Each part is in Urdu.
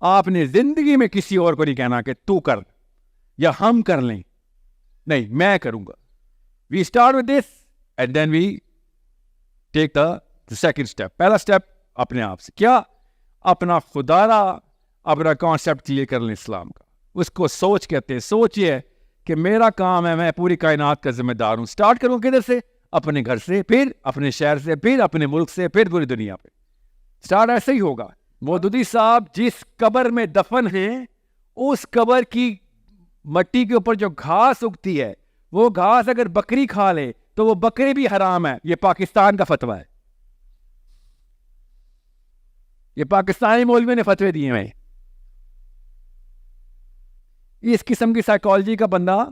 آپ نے زندگی میں کسی اور کو نہیں کہنا کہ تو کر یا ہم کر لیں, نہیں, میں کروں گا. We start with this and then we take the second step. پہلا اسٹیپ اپنے آپ سے, کیا اپنا خدارا اپنا کانسیپٹ کلیئر کر لیں اسلام کا. اس کو سوچ کہتے ہیں. سوچ یہ ہے کہ میرا کام ہے, میں پوری کائنات کا ذمہ دار ہوں. اسٹارٹ کروں کدھر سے؟ اپنے گھر سے, پھر اپنے شہر سے, پھر اپنے ملک سے, پھر پوری دنیا پہ. اسٹارٹ ایسے ہی ہوگا. مودودی صاحب جس قبر میں دفن ہیں اس قبر کی مٹی کے اوپر جو گھاس اگتی ہے, وہ گھاس اگر بکری کھا لے تو وہ بکری بھی حرام ہے. یہ پاکستان کا فتویٰ ہے, یہ پاکستانی مولویوں نے فتوے دیے ہیں. اس قسم کی سائیکالوجی کا بندہ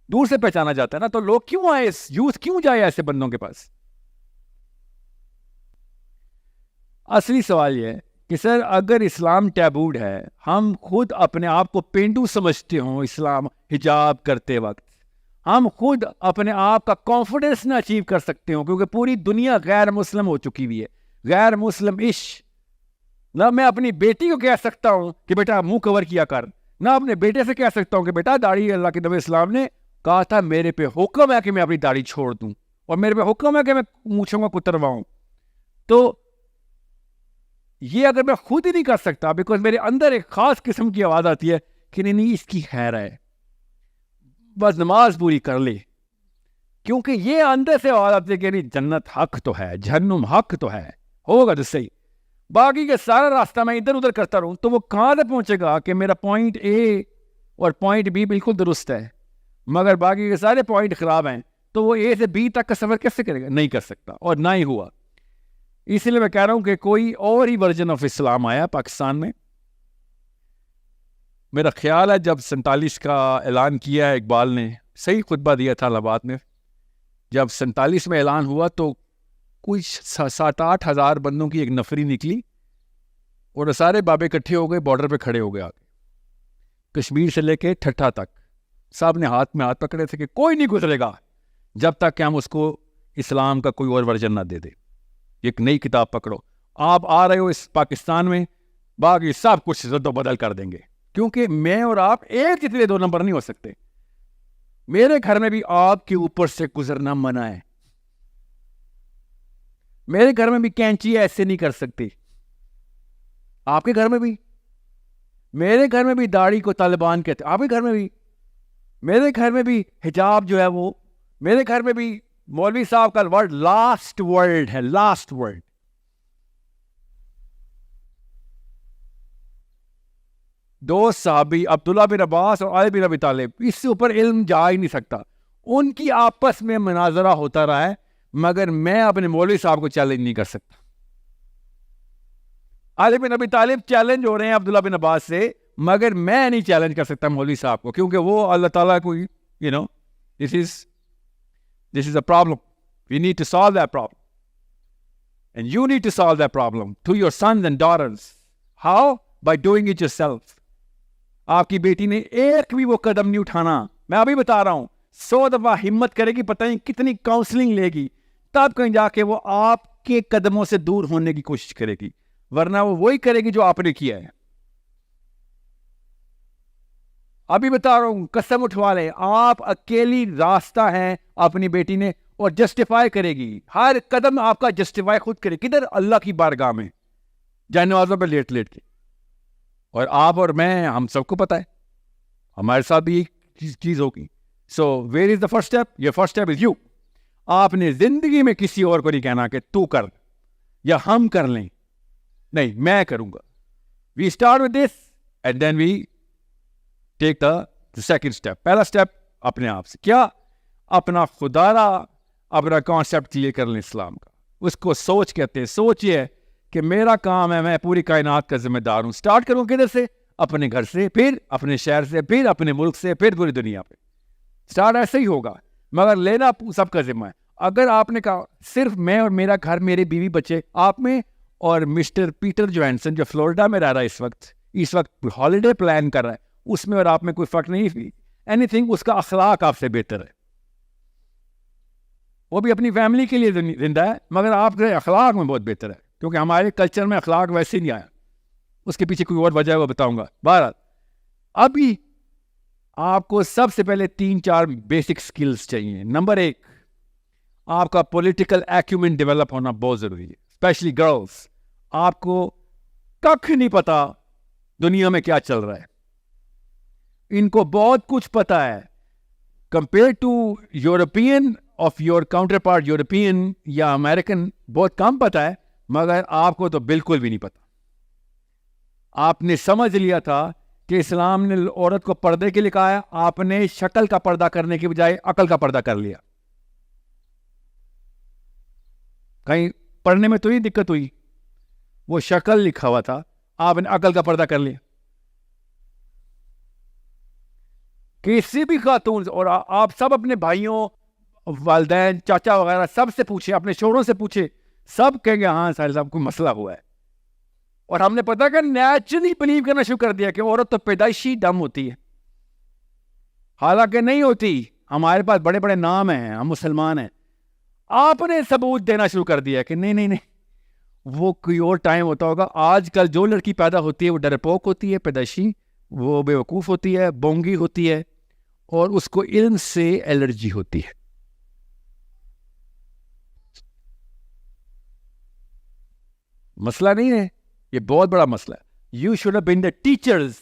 دور سے پہچانا جاتا ہے نا, تو لوگ کیوں آئے, یوتھ کیوں جائے ایسے بندوں کے پاس؟ اصلی سوال یہ ہے کہ سر اگر اسلام ٹیبوڈ ہے, ہم خود اپنے آپ کو پینڈو سمجھتے ہوں اسلام حجاب کرتے وقت, ہم خود اپنے آپ کا کانفیڈنس نہ اچیو کر سکتے ہوں کیونکہ پوری دنیا غیر مسلم ہو چکی ہوئی ہے, غیر مسلم نہ میں اپنی بیٹی کو کہہ سکتا ہوں کہ بیٹا منہ کور کیا کر, نہ اپنے بیٹے سے کہہ سکتا ہوں کہ بیٹا داڑھی, اللہ کے نبی اسلام نے کہا تھا میرے پہ حکم ہے کہ میں اپنی داڑھی چھوڑ دوں, اور میرے پہ حکم ہے کہ میں مونچھوں کو کترواؤں. تو یہ اگر میں خود ہی نہیں کر سکتا, بیکاز میرے اندر ایک خاص قسم کی آواز آتی ہے کہ نہیں اس کی خیر ہے, بس نماز پوری کر لے, کیونکہ یہ اندر سے آواز آتی ہے کہ نہیں جنت حق تو ہے, جہنم حق تو ہے, ہوگا تو صحیح. باقی کے سارا راستہ میں ادھر ادھر کرتا رہوں تو وہ کہاں سے پہنچے گا کہ میرا پوائنٹ اے اور پوائنٹ بی بالکل درست ہے, مگر باقی کے سارے پوائنٹ خراب ہیں, تو وہ اے سے بی تک کا سفر کیسے کرے گا؟ نہیں کر سکتا, اور نہ ہی ہوا. اس لیے میں کہہ رہا ہوں کہ کوئی اور ہی ورژن آف اسلام آیا پاکستان میں. میرا خیال ہے جب 47 کا اعلان کیا ہے اقبال نے, صحیح خطبہ دیا تھا الہ آباد میں, جب 47 میں اعلان ہوا تو کوئی 7-8 ہزار بندوں کی ایک نفری نکلی اور سارے بابے اکٹھے ہو گئے, بارڈر پہ کھڑے ہو گئے آگے, کشمیر سے لے کے ٹھٹھا تک سب نے ہاتھ میں ہاتھ پکڑے تھے کہ کوئی نہیں گزرے گا جب تک کہ ہم اس کو اسلام کا کوئی اور ورژن نہ دے دے, ایک نئی کتاب پکڑو. آپ آ رہے ہو اس پاکستان میں, باقی سب کچھ رد و بدل کر دیں گے, کیونکہ میں اور آپ ایک جتنے 2 نمبر نہیں ہو سکتے. میرے گھر میں بھی آپ کے اوپر سے گزرنا منع ہے, میرے گھر میں بھی کینچی ایسے نہیں کر سکتی, آپ کے گھر میں بھی, میرے گھر میں بھی داڑھی کو طالبان کہتے, آپ کے گھر میں بھی, میرے گھر میں بھی حجاب جو ہے وہ, میرے گھر میں بھی مولوی صاحب کا ورڈ لاسٹ ورڈ ہے, لاسٹ ورڈ. دو صحابی عبداللہ بن عباس اور علی بن ابی طالب, اس سے اوپر علم جا ہی نہیں سکتا. ان کی آپس میں مناظرہ ہوتا رہا ہے, مگر میں اپنے مولوی صاحب کو چیلنج نہیں کر سکتا. علی بن ابی طالب چیلنج ہو رہے ہیں عبداللہ بن عباس سے, مگر میں نہیں چیلنج کر سکتا مولوی صاحب کو, کیونکہ وہ اللہ تعالیٰ کو this is a problem. We need to solve that problem. And you need to solve that problem to your sons and daughters. How? By doing it yourself. آپ کی بیٹی نے ایک بھی وہ قدم نہیں اٹھانا, میں ابھی بتا رہا ہوں, 100 دفعہ ہمت کرے گی, پتہ نہیں کتنی کاؤنسلنگ لے گی, تب کہیں جا کے وہ آپ کے قدموں سے دور ہونے کی کوشش کرے گی, ورنہ وہ وہی کرے گی جو آپ نے کیا ہے. ابھی بتا رہا ہوں, قسم اٹھوا لیں, آپ اکیلی راستہ ہے اپنی بیٹی نے, اور جسٹیفائی کرے گی, ہر قدم آپ کا جسٹیفائی خود کرے. کدھر؟ اللہ کی بارگاہ میں, جان نوازوں پہ لیٹ لیٹ کے. اور آپ اور میں, ہم سب کو پتا ہے, ہمارے ساتھ بھی ایک چیز ہوگی. So where is the first step? یہ فرسٹ اسٹیپ از یو. آپ نے زندگی میں کسی اور کو نہیں کہنا کہ تو کر یا ہم کر لیں, نہیں, میں کروں گا. We start with this and then we take the second step. پہلا اسٹیپ اپنے آپ سے, کیا اپنا خدارا اپنا کانسیپٹ کلیئر کر لیں اسلام کا. اس کو سوچ کہتے ہیں. سوچ یہ ہے کہ میرا کام ہے, میں پوری کائنات کا ذمہ دار ہوں. اسٹارٹ کروں کدھر سے؟ اپنے گھر سے, پھر اپنے شہر سے, پھر اپنے ملک سے, پھر پوری دنیا پہ. اسٹارٹ ایسے ہی ہوگا, مگر لینا سب کا ذمہ ہے. اگر آپ نے کہا صرف میں اور میرا گھر, میرے بیوی بچے, آپ میں اور مسٹر پیٹر جوانسن جو فلوریڈا میں رہ رہا ہے اس وقت ہالیڈے پلان کر رہا ہے, اس میں اور آپ میں کوئی فرق نہیں. اینی تھنگ, اس کا اخلاق آپ سے بہتر ہے. وہ بھی اپنی فیملی کے لیے زندہ ہے, مگر آپ کے اخلاق میں بہت بہتر ہے, کیونکہ ہمارے کلچر میں اخلاق ویسے نہیں آیا. اس کے پیچھے کوئی اور وجہ ہے وہ بتاؤں گا. بہرحال ابھی آپ کو سب سے پہلے 3-4 بیسک سکلز چاہیے. نمبر 1, آپ کا پولیٹیکل ایکیومن ڈیولپ ہونا بہت ضروری ہے, اسپیشلی گرلز. آپ کو ککھ نہیں پتا دنیا میں کیا چل رہا ہے, ان کو بہت کچھ پتا ہے compare to European of your counterpart European یا امریکن, بہت کم پتا ہے, مگر آپ کو تو بالکل بھی نہیں پتا. آپ نے سمجھ لیا تھا کہ اسلام نے عورت کو پردے کے لیے کہا ہے, آپ نے شکل کا پردہ کرنے کی بجائے عقل کا پردہ کر لیا. کہیں پڑھنے میں تو ہی دقت ہوئی, وہ شکل لکھا ہوا تھا, آپ نے عقل کا پردہ کر لیا. کسی بھی خاتون, اور آپ سب اپنے بھائیوں, والدین, چاچا وغیرہ سب سے پوچھے, اپنے شوہروں سے پوچھے, سب کہیں گے ہاں ساحل صاحب کوئی مسئلہ ہوا ہے. اور ہم نے پتا کہ نیچرلی بلیو کرنا شروع کر دیا کہ عورت تو پیدائشی ڈم ہوتی ہے, حالانکہ نہیں ہوتی. ہمارے پاس بڑے بڑے نام ہیں, ہم مسلمان ہیں. آپ نے ثبوت دینا شروع کر دیا کہ نہیں نہیں نہیں, وہ کوئی اور ٹائم ہوتا ہوگا. آج کل جو لڑکی پیدا ہوتی ہے وہ ڈرپوک ہوتی ہے, پیدائشی, وہ بے وقوف ہوتی ہے, بونگی ہوتی ہے, اور اس کو علم سے الرجی ہوتی ہے. مسئلہ نہیں ہے, یہ بہت بڑا مسئلہ ہے. You should have been the teachers,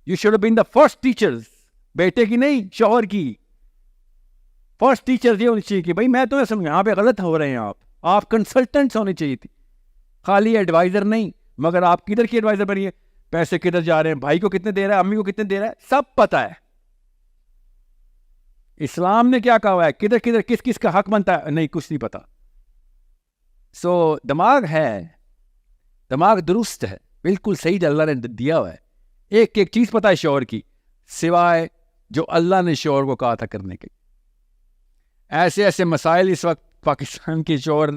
you should have been the first teachers. بیٹے کی نہیں, شوہر کی فرسٹ ٹیچر یہ ہونی چاہیے کہ بھائی میں تو سمجھ یہاں پہ غلط ہو رہے ہیں. آپ کنسلٹنٹس ہونی چاہیے تھی, خالی ایڈوائزر نہیں. مگر آپ کدھر کی ایڈوائزر بنیے, پیسے کدھر جا رہے ہیں, بھائی کو کتنے دے رہا ہے, امی کو کتنے دے رہا ہے, سب پتا ہے. اسلام نے کیا کہا ہے, کدھر کدھر کس کس کا حق بنتا ہے, نہیں, کچھ نہیں پتا. سو دماغ ہے, دماغ درست ہے, بالکل صحیح اللہ نے دیا ہوا ہے. ایک ایک چیز پتا ہے شوہر کی, سوائے جو اللہ نے شوہر کو کہا تھا کرنے کے. ایسے ایسے مسائل اس وقت پاکستان کے شوہر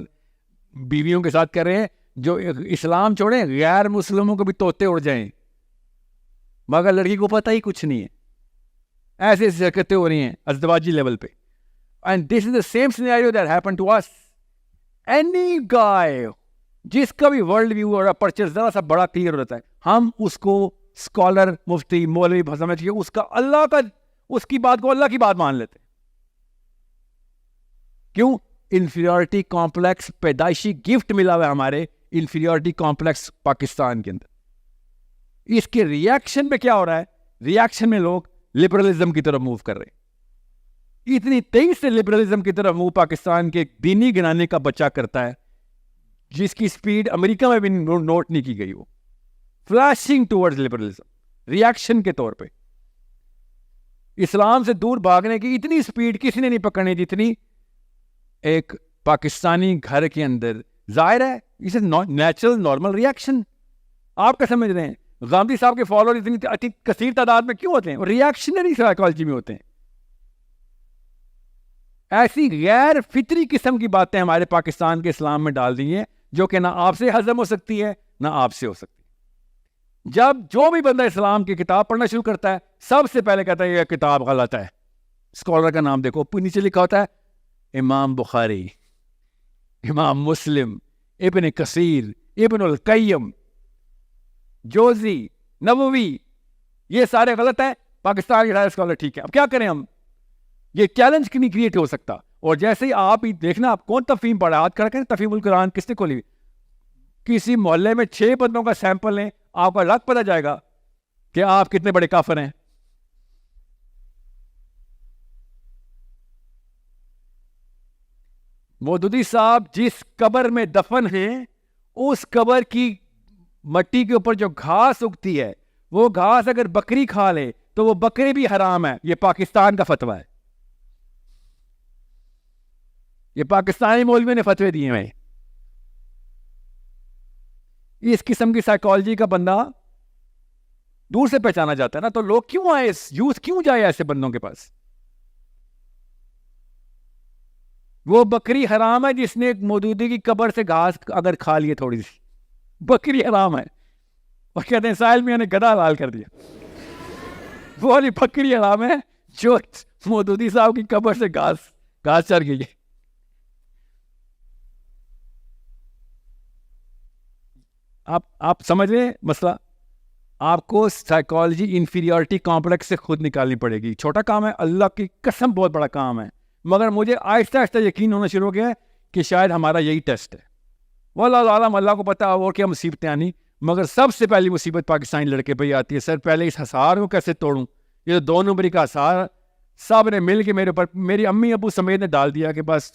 بیویوں کے ساتھ کر رہے ہیں جو اسلام چھوڑیں, غیر مسلموں کو بھی طوطے اڑ جائیں, مگر لڑکی کو پتہ ہی کچھ نہیں ہے. ایسے ایسی حرکتیں ہو رہی ہیں ازدواجی لیول پہ. And this is the same scenario that happen to us. Any guy جس کا بھی ورلڈ ویو اور اپرچر ذرا سا بڑا کلیئر ہوتا ہے, ہم اس کو اسکالر, مفتی, مولوی سمجھ کے اس کا اللہ کا, اس کی بات کو اللہ کی بات مان لیتے. کیوں؟ انفیریورٹی کمپلیکس پیدائشی گفٹ ملا ہوا ہے ہمارے, انفیریورٹی کمپلیکس پاکستان کے اندر. اس کے ریاکشن میں کیا ہو رہا ہے, ریاکشن میں لوگ لبرلزم کی طرف موو کر رہے ہیں. اتنی تیز سے لبرلزم کی طرف موو پاکستان کے دینی گنانے کا بچہ کرتا ہے جس کی سپیڈ امریکہ میں بھی نوٹ نہیں کی گئی. وہ فلیشنگ ٹورڈز لبرلزم ریاکشن کے طور پہ. اسلام سے دور بھاگنے کی اتنی سپیڈ کسی نے نہیں پکڑنی جتنی ایک پاکستانی گھر کے اندر. ظاہر ہے اس نیچرل نارمل ریاکشن. آپ کیا سمجھ رہے ہیں غامدی صاحب کے فالوور اتنی کثیر تعداد میں کیوں ہوتے ہیں؟ اور ریاکشنری سائیکالوجی میں ہوتے ہیں. ایسی غیر فطری قسم کی باتیں ہمارے پاکستان کے اسلام میں ڈال دی ہیں جو کہ نہ آپ سے ہضم ہو سکتی ہے نہ آپ سے ہو سکتی. جب جو بھی بندہ اسلام کی کتاب پڑھنا شروع کرتا ہے سب سے پہلے کہتا ہے یہ کتاب غلط ہے. اسکالر کا نام دیکھو, نیچے لکھا ہوتا ہے امام بخاری, امام مسلم, ابن کثیر, ابن القیم, جوزی, نووی, یہ سارے غلط ہیں. پاکستان کے سارے اسکالر ٹھیک ہے. اب کیا کریں ہم؟ یہ چیلنج نہیں کریٹ ہو سکتا. اور جیسے ہی آپ ہی دیکھنا, آپ کون تفہیم پڑھا, ہاتھ کھڑا کریں, تفہیم القرآن کس نے کھولی؟ کسی محلے میں 6 بندوں کا سیمپل لیں, آپ کا لگ پتہ جائے گا کہ آپ کتنے بڑے کافر ہیں. مودودی صاحب جس قبر میں دفن ہیں اس قبر کی مٹی کے اوپر جو گھاس اگتی ہے وہ گھاس اگر بکری کھا لے تو وہ بکری بھی حرام ہے. یہ پاکستان کا فتویٰ ہے, یہ پاکستانی مولوی نے فتوے دیے ہیں. اس قسم کی سائیکالوجی کا بندہ دور سے پہچانا جاتا ہے نا, تو لوگ کیوں آئے, یوز کیوں جائے ایسے بندوں کے پاس؟ وہ بکری حرام ہے جس نے ایک مودودی کی قبر سے گھاس اگر کھا لیے تھوڑی سی, بکری حرام ہے. اور کہتے ہیں ساحل میاں نے گدھا حلال کر دیا. وہ والی بکری حرام ہے جو مودودی صاحب کی قبر سے گھاس چر گئی ہے. آپ سمجھ رہے ہیں مسئلہ؟ آپ کو سائیکالوجی انفیریورٹی کمپلیکس سے خود نکالنی پڑے گی. چھوٹا کام ہے, اللہ کی قسم بہت بڑا کام ہے, مگر مجھے آہستہ آہستہ یقین ہونا شروع ہو گیا ہے کہ شاید ہمارا یہی ٹیسٹ ہے. واللہ عالم, اللہ کو پتا اور کیا مصیبتیں آنی, مگر سب سے پہلی مصیبت پاکستانی لڑکے پہ آتی ہے. سر پہلے اس حصار کو کیسے توڑوں, یہ 2 نمبری کا حصار سب نے مل کے میرے اوپر, میری امی ابو سمیت نے ڈال دیا کہ بس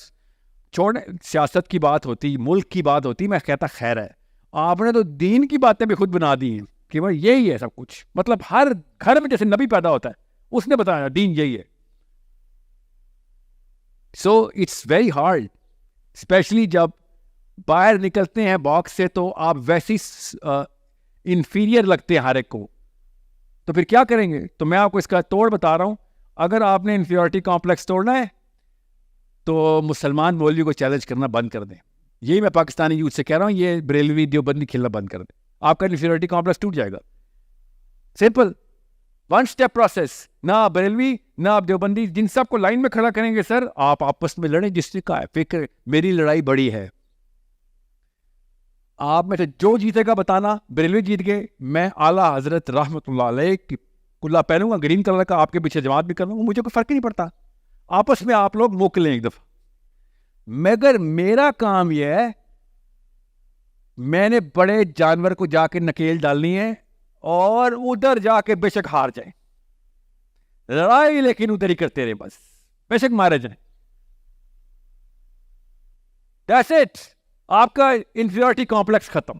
چھوڑ, سیاست کی بات ہوتی, ملک کی بات ہوتی, میں کہتا خیر ہے, آپ نے تو دین کی باتیں بھی خود بنا دی ہیں کہ بھائی یہی ہے سب کچھ. مطلب ہر گھر میں جیسے نبی پیدا ہوتا ہے اس نے بتایا دین یہی ہے. So it's very hard, especially جب باہر نکلتے ہیں باکس سے تو آپ ویسی انفیریئر لگتے ہیں ہر ایک کو, تو پھر کیا کریں گے؟ تو میں آپ کو اس کا توڑ بتا رہا ہوں. اگر آپ نے انفیریورٹی کمپلیکس توڑنا ہے تو مسلمان مولوی کو چیلنج کرنا بند کر دیں. یہی میں پاکستانی یوتھ سے کہہ رہا ہوں, یہ بریلوی دیوبندی کھیلنا بند کر دیں, آپ کا انفیریورٹی کمپلیکس ٹوٹ جائے گا. Simple 1 step process. نہ آپ بریلوی نہ آپ دیوبندی, جن سب کو لائن میں کھڑا کریں گے سر, آپ آپس میں لڑیں, جس نے کہا ہے فکر میری لڑائی بڑی ہے. آپ میں سے جو جیتے گا بتانا, بریلوی جیت گئے, میں اعلیٰ حضرت رحمۃ اللہ علیہ کی کلا پہنوں گا گرین کلر کا, آپ کے پیچھے جماعت بھی کروں گا, مجھے کوئی فرق ہی نہیں پڑتا. آپس میں آپ لوگ موک لیں ایک دفعہ. مگر میرا کام یہ ہے, میں نے بڑے جانور کو جا کے نکیل ڈالنی ہے اور ادھر جا کے بے شک ہار جائیں, لڑائی لیکن ادھر ہی کرتے رہے, بس بے شک مارے جائیں. That's it. آپ کا انفیریورٹی کمپلیکس ختم.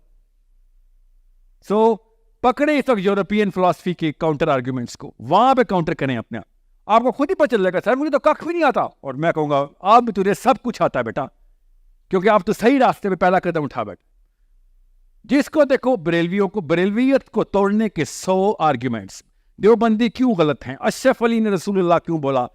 سو پکڑے اس وقت یورپین فلاسفی کے کاؤنٹر آرگیومنٹس کو, وہاں پہ کاؤنٹر کریں اپنے آپ کو خود ہی پتہ چل جائے گا سر مجھے تو کخ بھی نہیں آتا, اور میں کہوں گا آپ بھی تجھے سب کچھ آتا ہے بیٹا, کیونکہ آپ تو صحیح راستے پہ پہلا قدم اٹھا بیٹھے. جس کو دیکھو بریلویوں کو, بریلویت کو توڑنے کے 100 آرگیومنٹس. دیوبندی کیوں غلط ہیں, اشرف علی نے رسول اللہ کیوں بولا,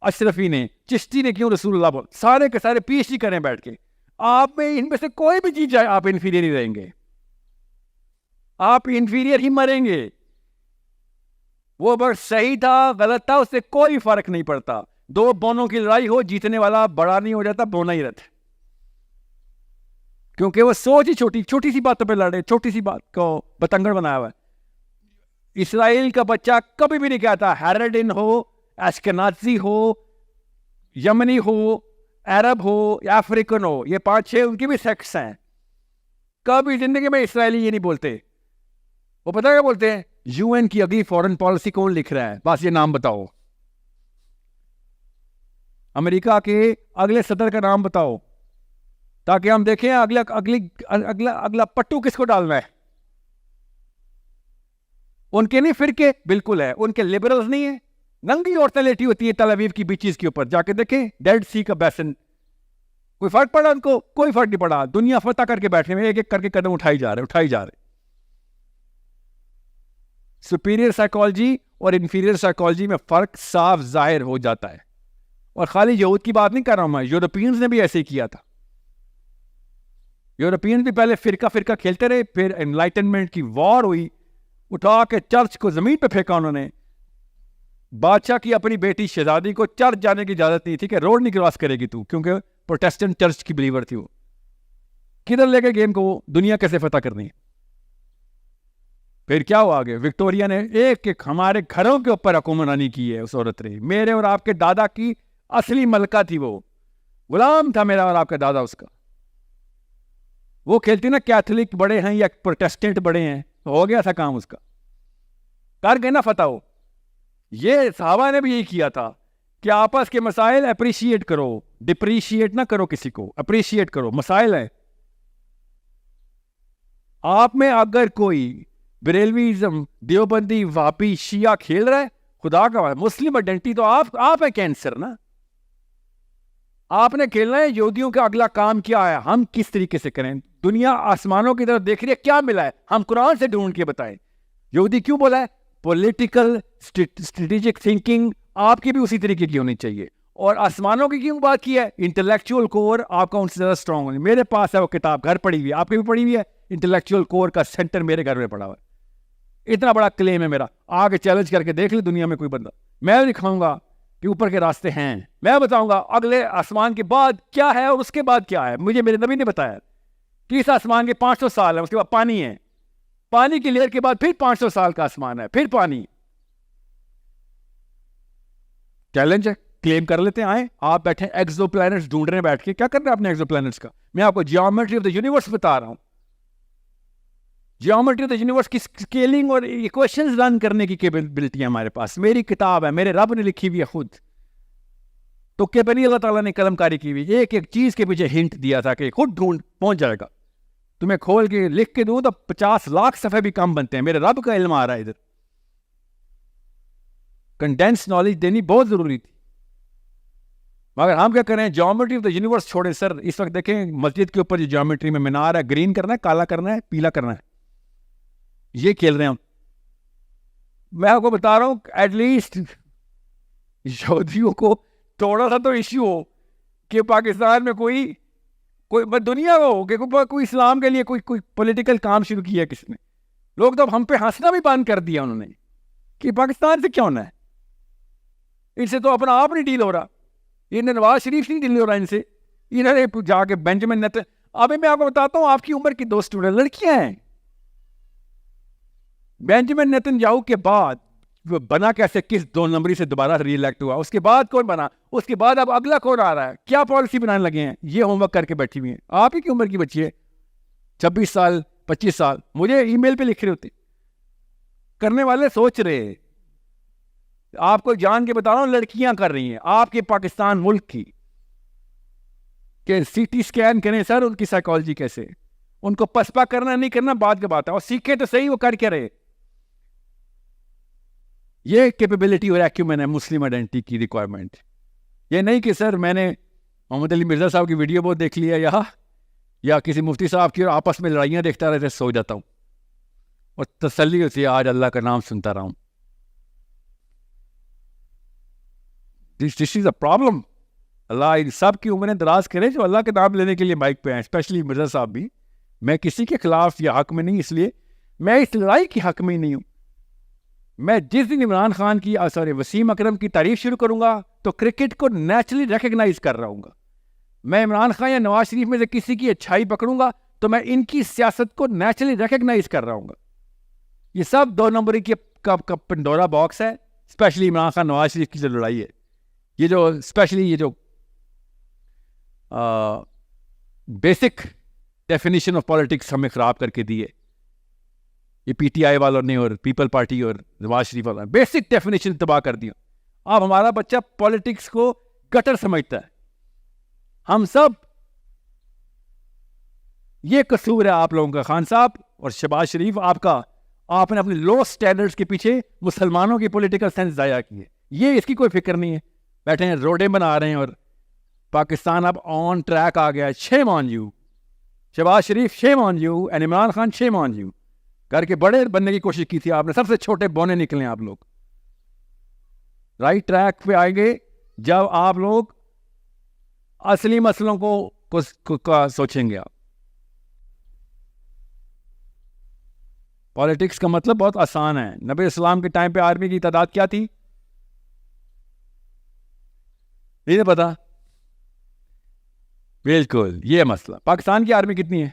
اشرفی نے, چشتی نے کیوں رسول اللہ بولا, سارے کے سارے پی ایچ ڈی کریں بیٹھ کے. آپ میں ان میں سے کوئی بھی جیت جائے آپ انفیریئر ہی رہیں گے, آپ انفیریئر ہی مریں گے. وہ بس صحیح تھا غلط تھا اس سے کوئی فرق نہیں پڑتا. 2 بونوں کی لڑائی ہو, جیتنے والا بڑا نہیں ہو جاتا, بونا ہی رہتا, کیونکہ وہ سوچ ہی چھوٹی سی باتوں پہ لڑے, چھوٹی سی بات کو بتنگڑ بنایا ہوا ہے. اسرائیل کا بچہ کبھی بھی نہیں کہتا ہیرڈن ہو, ایشکنازی ہو, یمنی ہو, عرب ہو یا افریقن ہو, یہ 5-6 ان کی بھی سیکٹس ہیں, کبھی زندگی میں اسرائیلی یہ نہیں بولتے. وہ پتہ کیا بولتے ہیں, یو این کی اگلی فورن پالیسی کون لکھ رہا ہے, بس یہ نام بتاؤ. امریکہ کے اگلے صدر کا نام بتاؤ, تاکہ ہم دیکھیں اگلا پٹو کس کو ڈالنا ہے. ان کے نہیں فرقے بالکل ہے, ان کے لبرلز نہیں ہیں, ننگی عورتیں لیٹی ہوتی ہیں تل اویو کی بیچز کے اوپر, جا کے دیکھیں ڈیڈ سی کا بیسن. کوئی فرق پڑا ان کو؟ کوئی فرق نہیں پڑا. دنیا فتح کر کے بیٹھے ہوئے, ایک ایک کر کے قدم اٹھائی جا رہے. سپیریئر سائیکالوجی اور انفیریئر سائیکالوجی میں فرق صاف ظاہر ہو جاتا ہے. اور خالی یہود کی بات نہیں کر رہا ہوں میں, یورپینز نے بھی ایسے ہی کیا تھا. یورپینز بھی پہلے فرقہ کھیلتے رہے, پھر انلائٹنمنٹ کی وار ہوئی, اٹھا کے چرچ کو زمین پہ پھینکا انہوں نے. بادشاہ کی اپنی بیٹی شہزادی کو چرچ جانے کی اجازت نہیں تھی کہ روڈ نہیں کراس کرے گی تو, کیونکہ پروٹیسٹنٹ چرچ کی بلیور تھی. وہ کدھر لے کے گیم کو, وہ دنیا کیسے فتح کرنی ہے. پھر کیا ہوا آگے, وکٹوریا نے ایک ہمارے گھروں کے اوپر حکمرانی کی ہے. اس عورت نے, میرے اور آپ کے دادا کی اصلی ملکہ تھی, وہ غلام تھا میرا اور آپ کا دادا اس کا. وہ کھیلتی نا کیتھولک بڑے ہیں یا پروٹیسٹنٹ بڑے ہیں, ہو گیا تھا کام اس کا, کر گئے نا فتح. ہو یہ صحابہ نے بھی یہی کیا تھا کہ آپس کے مسائل اپریشیٹ کرو, ڈپریشیٹ نہ کرو کسی کو, اپریشیٹ کرو. مسائل ہے آپ میں, اگر کوئی بریلویزم, دیوبندی, وہابی, شیعہ کھیل رہا ہے, خدا کا مسلم آئیڈینٹی تو آپ ہے کینسر نا. آپ نے کھیلنا ہے. یہودیوں کا اگلا کام کیا ہے, ہم کس طریقے سے کریں. دنیا آسمانوں کی طرف دیکھ رہی ہے, کیا ملا ہے, ہم قرآن سے ڈھونڈ کے بتائیں. یہودی کیوں بولا ہے؟ پولیٹیکل اسٹریٹجک تھنکنگ آپ کی بھی اسی طریقے کی ہونی چاہیے. اور آسمانوں کی کیوں بات کی ہے؟ انٹلیکچوئل کور آپ کا ان سے زیادہ اسٹرانگ ہونی. میرے پاس ہے وہ کتاب, گھر پڑی ہوئی ہے, آپ کی بھی پڑھی ہوئی ہے. انٹلیکچوئل کور کا سینٹر میرے گھر میں پڑا ہوا ہے. اتنا بڑا کلیم ہے میرا, آگے چیلنج کر کے دیکھ لے دنیا میں کوئی بندہ. میں دکھاؤں گا کہ اوپر کے راستے ہیں, میں بتاؤں گا اگلے آسمان کے بعد کیا ہے اور اس کے بعد کیا ہے. مجھے میرے نبی نے بتایا. کس آسمان کے 500 سال ہے، اس کے بعد پانی ہے، پانی کی لیئر کے بعد پھر 500 سال کا آسمان ہے، پھر پانی. چیلنج ہے، کلیم کر لیتے ہیں. آئیں آپ بیٹھے ایکزو پلانٹس ڈھونڈ رہے ہیں بیٹھ کے. کیا کر رہے ہیں اپنے ایکزو پلانٹس کا؟ میں آپ کو جیومیٹری آف دا یونیورس بتا رہا ہوں. جیومیٹری آف دا یونیورس کی اسکیلنگ اور ایکویشنز رن کرنے کی کیپیبلٹی ہے ہمارے پاس. میری کتاب ہے، میرے رب نے لکھی ہوئی ہے خود. تو کہ بنی اللہ تعالیٰ نے قلم کاری کی ہوئی، ایک ایک چیز کے پیچھے ہنٹ دیا تھا کہ خود ڈھونڈ پہنچ جائے گا. تمہیں کھول کے لکھ کے دوں تو 50 لاکھ صفحے بھی کم بنتے ہیں. میرے رب کا علم آ رہا ہے ادھر. کنڈینس نالج دینی بہت ضروری تھی، مگر ہم کیا کریں؟ جیومیٹری آف دا یونیورس چھوڑے. سر اس وقت دیکھیں مسجد کے اوپر جو جیومیٹری میں مینار ہے، گرین کرنا ہے، کالا کرنا ہے، پیلا کرنا ہے، یہ کھیل رہے ہیں ہم. میں آپ کو بتا رہا ہوں ایٹ لیسٹ یہودیوں کو تھوڑا سا تو ایشو ہو کہ پاکستان میں کوئی دنیا ہو کہ کوئی اسلام کے لیے کوئی پولیٹیکل کام شروع کیا ہے کس نے. لوگ تو ہم پہ ہنسنا بھی بند کر دیا انہوں نے کہ پاکستان سے کیا ہونا ہے، ان سے تو اپنا آپ نہیں ڈیل ہو رہا. انہیں نواز شریف نہیں ڈیل ہو رہا ان سے. انہوں نے جا کے بینجامن نیتن، ابھی میں آپ کو بتاتا ہوں آپ کی عمر کی 2 اسٹوڈنٹ لڑکیاں ہیں. بینجامن نیتن یاہو کے بعد بنا کیسے، کس 2 نمبری سے دوبارہ ری الیکٹ ہوا؟ اس کے بعد کون بنا؟ اس کے بعد اب اگلا کون آ رہا ہے؟ کیا پالیسی بنانے لگے ہیں؟ یہ ہوم ورک کر کے بیٹھی ہوئی ہیں. آپ ہی کی عمر کی بچی ہے، 26 سال 25 سال. مجھے ای میل پہ لکھ رہے ہوتے. کرنے والے سوچ رہے. آپ کو جان کے بتا رہا ہوں لڑکیاں کر رہی ہیں آپ کے پاکستان ملک کی، کہ سی ٹی اسکین کریں سر ان کی سائیکالوجی کیسے. ان کو پسپا کرنا نہیں کرنا بعد کی بات ہے، اور سیکھے تو صحیح وہ کر کے رہے. یہ کیپیبلٹی اور ایکیومن ہے مسلم آئیڈینٹی کی ریکوائرمنٹ. یہ نہیں کہ سر میں نے محمد علی مرزا صاحب کی ویڈیو بہت دیکھ لیا یا کسی مفتی صاحب کی اور آپس میں لڑائیاں دیکھتا رہتے سو جاتا ہوں اور تسلی ہوتی ہے آج اللہ کا نام سنتا رہا ہوں. This is a problem. اللہ سب کی عمریں دراز کرے جو اللہ کے نام لینے کے لیے مائک پہ ہیں، اسپیشلی مرزا صاحب بھی. میں کسی کے خلاف یا حق میں نہیں، اس لیے میں اس لڑائی کی حق میں نہیں ہوں. میں جس دن عمران خان کی وسیم اکرم کی تعریف شروع کروں گا تو کرکٹ کو نیچرلی ریکگنائز کر رہا ہوں گا. میں عمران خان یا نواز شریف میں سے کسی کی اچھائی پکڑوں گا تو میں ان کی سیاست کو نیچرلی ریکگنائز کر رہا ہوں گا. یہ سب 2 نمبری کی پنڈورا باکس ہے. اسپیشلی عمران خان نواز شریف کی جو لڑائی ہے، یہ جو اسپیشلی یہ جو بیسک ڈیفینیشن آف پالیٹکس ہمیں خراب کر کے دی ہے یہ پی ٹی آئی والوں نے اور پیپل پارٹی اور نواز شریف والوں نے، بیسک ڈیفینیشن تباہ کر دیا. اب ہمارا بچہ پالیٹکس کو گٹر سمجھتا ہے. ہم سب، یہ قصور ہے آپ لوگوں کا، خان صاحب اور شہباز شریف آپ نے اپنے لو سٹینڈرڈز کے پیچھے مسلمانوں کی پولیٹیکل سینس ضائع کی ہے. یہ اس کی کوئی فکر نہیں ہے. بیٹھے ہیں روڈیں بنا رہے ہیں اور پاکستان اب آن ٹریک آ گیا ہے. Shame on you Shahbaz Sharif, shame on you, and Imran Khan, shame on you. کر کے بڑے بننے کی کوشش کی تھی آپ نے، سب سے چھوٹے بونے نکلے آپ لوگ. رائٹ ٹریک پہ آئیں گے جب آپ لوگ اصلی مسئلوں کو سوچیں گے. آپ پالیٹکس کا مطلب بہت آسان ہے. نبی اسلام کے ٹائم پہ آرمی کی تعداد کیا تھی؟ نہیں پتا. بالکل یہ مسئلہ. پاکستان کی آرمی کتنی ہے؟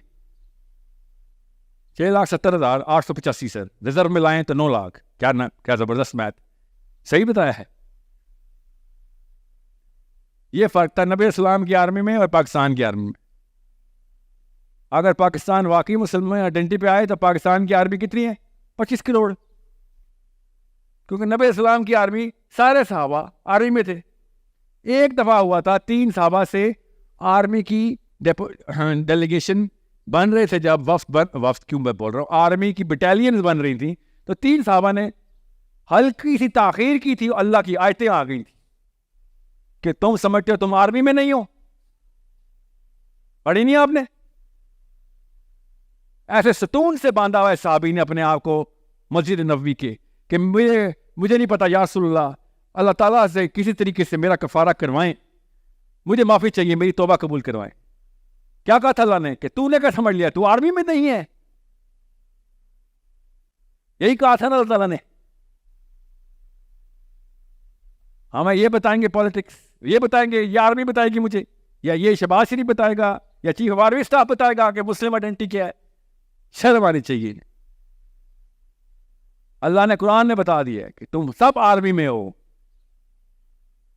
6,70,885 سر. ریزرو میں لائیں تو 9 لاکھ. کیا زبردست میتھ، صحیح بتایا ہے. یہ فرق تھا نبی اسلام کی آرمی میں اور پاکستان کی آرمی میں. اگر پاکستان واقعی مسلمان آئیڈینٹی پہ آئے تو پاکستان کی آرمی کتنی ہے؟ 25 کروڑ. کیونکہ نبی اسلام کی آرمی سارے صحابہ آرمی میں تھے. ایک دفعہ ہوا تھا 3 صحابہ سے آرمی کی ڈیلیگیشن بن رہے تھے، جب وفد کیوں میں بول رہا ہوں، آرمی کی بٹالینز بن رہی تھیں تو 3 صحابہ نے ہلکی سی تاخیر کی تھی. اللہ کی آیتیں آ گئی تھی کہ تم سمجھتے ہو تم آرمی میں نہیں ہو. پڑھی نہیں آپ نے؟ ایسے ستون سے باندھا ہوا ہے صحابی نے اپنے آپ کو مسجد نبوی کے کہ مجھے نہیں پتا یا رسول اللہ تعالیٰ سے کسی طریقے سے میرا کفارہ کروائیں، مجھے معافی چاہیے، میری توبہ قبول کروائیں. کیا کہا تھا اللہ نے کہ تو نے کیا سمجھ لیا تو آرمی میں نہیں ہے؟ یہی کہا تھا نا اللہ تعالیٰ نے. ہمیں یہ بتائیں گے پالیٹکس، یہ بتائیں گے، یہ آرمی بتائے گی مجھے یا یہ شہباز شریف بتائے گا یا چیف آف آرمی اسٹاف بتائے گا کہ مسلم آئیڈینٹی کیا ہے. شرم آنی چاہیے. اللہ نے قرآن نے بتا دیا ہے کہ تم سب آرمی میں ہو,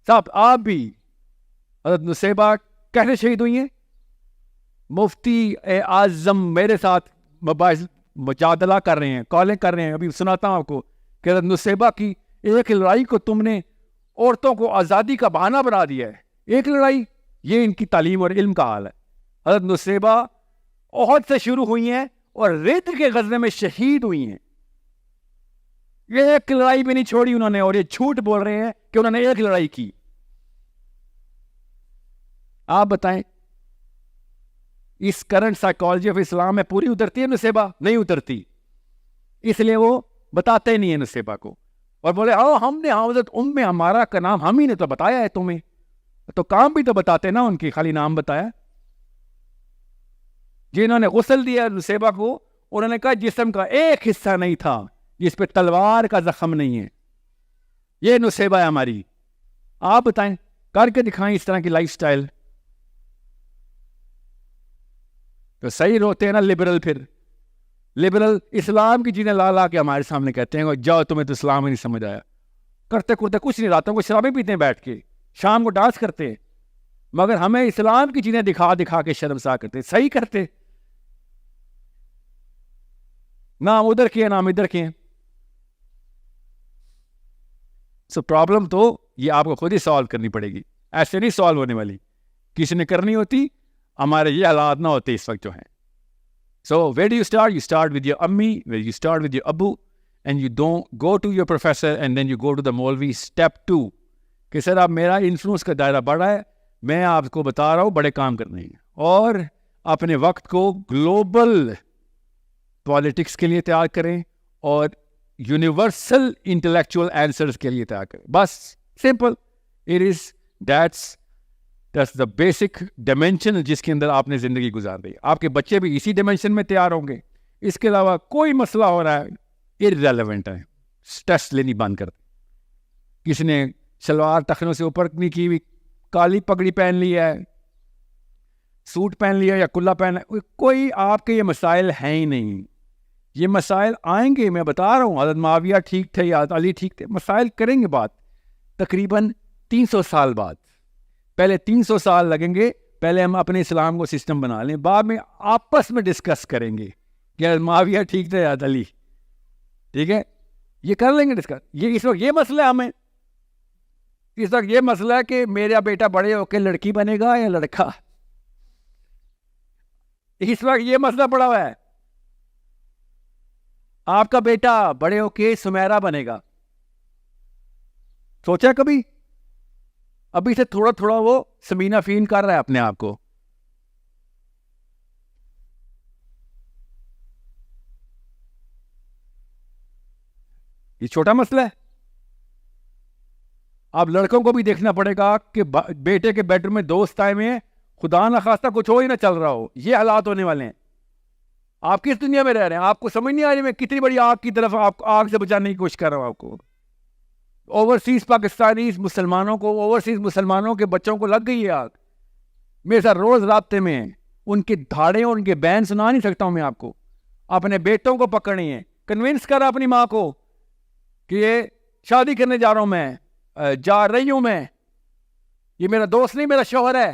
سب, آپ بھی. حضرت نصیبہ کیسے شہید ہوئی ہیں؟ مفتی اعظم میرے ساتھ مجادلہ کر رہے ہیں, کالیں کر رہے ہیں, ابھی سناتا ہوں آپ کو کہ حضرت نصیبہ کی ایک لڑائی کو تم نے عورتوں کو آزادی کا بہانہ بنا دیا ہے. ایک لڑائی, یہ ان کی تعلیم اور علم کا حال ہے. حضرت نصیبہ احد سے شروع ہوئی ہیں اور ریت کے غزوے میں شہید ہوئی ہیں. یہ ایک لڑائی بھی نہیں چھوڑی انہوں نے, اور یہ جھوٹ بول رہے ہیں کہ انہوں نے ایک لڑائی کی. آپ بتائیں اس کرنٹ سائیکالوجی آف اسلام میں پوری اترتی ہے نصیبہ؟ نہیں اترتی. اس لیے وہ بتاتے نہیں ہیں نصیبہ کو, اور بولے ہم نے حضرت ہمارا کا نام ہم ہی نے تو بتایا ہے تمہیں, تو کام بھی تو بتاتے نا ان کی, خالی نام بتایا. جنہوں نے غسل دیا نصیبہ کو, انہوں نے کہا جسم کا ایک حصہ نہیں تھا جس پہ تلوار کا زخم نہیں ہے. یہ نصیبہ ہے ہماری. آپ بتائیں, کر کے دکھائیں اس طرح کی لائف سٹائل. تو صحیح روتے ہیں نا لبرل. پھر لبرل اسلام کی چیزیں لا لا کے ہمارے سامنے کہتے ہیں جاؤ تمہیں تو اسلام ہی نہیں سمجھ آیا. کرتے کرتے کچھ نہیں, راتوں کو شرابیں پیتے ہیں بیٹھ کے, شام کو ڈانس کرتے ہیں, مگر ہمیں اسلام کی چیزیں دکھا دکھا کے شرمسار کرتے. صحیح کرتے, نام ادھر کیے نام ادھر کیے. سو پرابلم تو یہ آپ کو خود ہی سالو کرنی پڑے گی, ایسے نہیں سالو ہونے والی. کسی نے کرنی ہوتی, ہمارے یہ حالات نہ ہوتے اس وقت جو ہیں. So where do you start? You start with your ammi, where you start with your abu, and you don't go to your professor and then you go to the Maulvi. Step 2, کہ سر اب میرا انفلوئنس کا دائرہ بڑا ہے, میں آپ کو بتا رہا ہوں بڑے کام کرنے ہیں, اور اپنے وقت کو گلوبل پالیٹکس کے لیے تیار کریں اور یونیورسل انٹلیکچوئل آنسرز کے لیے تیار کریں. بس simple. It is That's the basic dimension جس کے اندر آپ نے زندگی گزار دی. آپ کے بچے بھی اسی ڈائمینشن میں تیار ہوں گے. اس کے علاوہ کوئی مسئلہ ہو رہا ہے irrelevant ہے. سٹریس لینی بند کر دیں. کسی نے شلوار ٹخنوں سے اوپر نہیں کی ہوئی, کالی پگڑی پہن لی ہے, سوٹ پہن لیا یا کلا پہن, کوئی آپ کے یہ مسائل ہیں ہی نہیں. یہ مسائل آئیں گے, میں بتا رہا ہوں. حضرت معاویہ ٹھیک تھے یا علی ٹھیک تھے, مسائل کریں گے بات تقریباً 300 سال بعد. پہلے 300 سال لگیں گے, پہلے ہم اپنے اسلام کو سسٹم بنا لیں, بعد میں آپس میں ڈسکس کریں گے کہ معاویہ ٹھیک تھے یا علی. ٹھیک ہے, یہ کر لیں گے ڈسکس. یہ اس وقت یہ مسئلہ ہے ہمیں, اس وقت یہ مسئلہ ہے کہ میرا بیٹا بڑے ہو کے لڑکی بنے گا یا لڑکا. اس وقت یہ مسئلہ پڑا ہوا ہے. آپ کا بیٹا بڑے ہو کے سمیرا بنے گا, سوچا کبھی؟ ابھی سے تھوڑا تھوڑا وہ سمینہ فین کر رہا ہے اپنے آپ کو. یہ چھوٹا مسئلہ ہے. اب لڑکوں کو بھی دیکھنا پڑے گا کہ بیٹے کے بیڈ روم میں دوست آئے ہوئے ہیں, خدا نہ خواستہ کچھ ہو ہی نہ چل رہا ہو. یہ حالات ہونے والے ہیں. آپ کس دنیا میں رہ رہے ہیں؟ آپ کو سمجھ نہیں آ رہی میں کتنی بڑی آگ کی طرف آپ آگ سے بچانے کی کوشش کر رہا ہوں. آپ کو اوورسیز پاکستانی مسلمانوں کو, اوورسیز مسلمانوں کے بچوں کو لگ گئی ہے آگ. میرے ساتھ روز رابطے میں ہیں, ان کے دھاڑے اور ان کے بین سنا نہیں سکتا ہوں میں آپ کو. اپنے بیٹوں کو پکڑنی ہے, کنونس کر اپنی ماں کو کہ یہ شادی کرنے جا رہا ہوں, میں جا رہی ہوں, میں یہ میرا دوست نہیں, میرا شوہر ہے.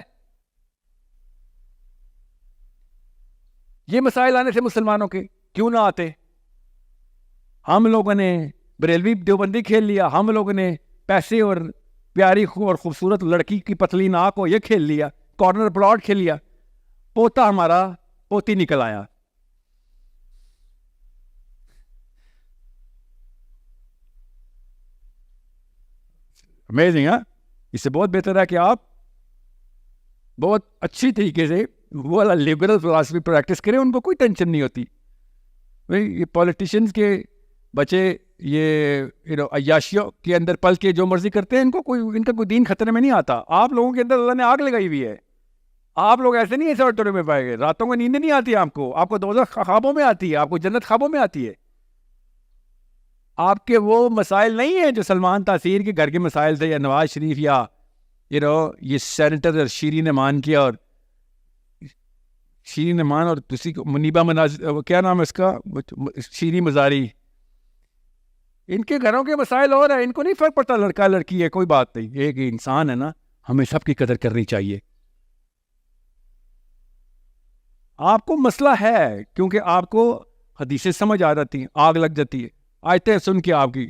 یہ مسائل آنے سے مسلمانوں کے کیوں نہ آتے؟ ہم لوگوں نے بریلوی دیوبندی کھیل لیا, ہم لوگوں نے پیسے اور پیاری اور خوبصورت لڑکی کی پتلی ناک کو یہ کھیل لیا, کارنر پلاٹ کھیل لیا, پوتا ہمارا پوتی نکل آیا. امیزنگ. ہاں, اس سے بہت بہتر ہے کہ آپ بہت اچھی طریقے سے وہ والا لبرل فلاسفی پریکٹس کریں, ان کو کوئی ٹینشن نہیں ہوتی. یہ پولیٹیشینز کے بچے یہ عیاشیوں کے اندر پل کے جو مرضی کرتے ہیں, ان کا کوئی دین خطرے میں نہیں آتا. آپ لوگوں کے اندر اللہ نے آگ لگائی ہوئی ہے. آپ لوگ ایسے نہیں ایسے ٹورے میں پائے گئے, راتوں کو نیند نہیں آتی آپ کو دوزخ خوابوں میں آتی ہے, آپ کو جنت خوابوں میں آتی ہے. آپ کے وہ مسائل نہیں ہیں جو سلمان تاثیر کے گھر کے مسائل تھے, یا نواز شریف یا یہ سینیٹر شیرین امان کیا، اور شیرین امان اور دوسری منیبہ کیا نام ہے اس کا، شیرین مزاری، ان کے گھروں کے مسائل اور ہیں، ان کو نہیں فرق پڑتا لڑکا لڑکی ہے، کوئی بات نہیں، ایک انسان ہے نا، ہمیں سب کی قدر کرنی چاہیے. آپ کو مسئلہ ہے کیونکہ آپ کو حدیثیں سمجھ آ جاتی ہیں، آگ لگ جاتی ہے، آیتیں سن کے آپ کی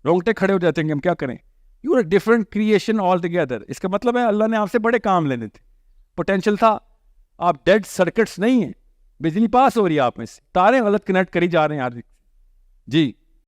رونگٹے کھڑے ہو جاتے ہیں کہ ہم کیا کریں. You are different creation altogether. اس کا مطلب ہے اللہ نے آپ سے بڑے کام لینے تھے، پوٹینشیل تھا. آپ ڈیڈ سرکٹس نہیں ہیں، بجلی پاس ہو رہی ہے آپ میں سے، تاریں غلط کنیکٹ کری جا رہے ہیں آج. جی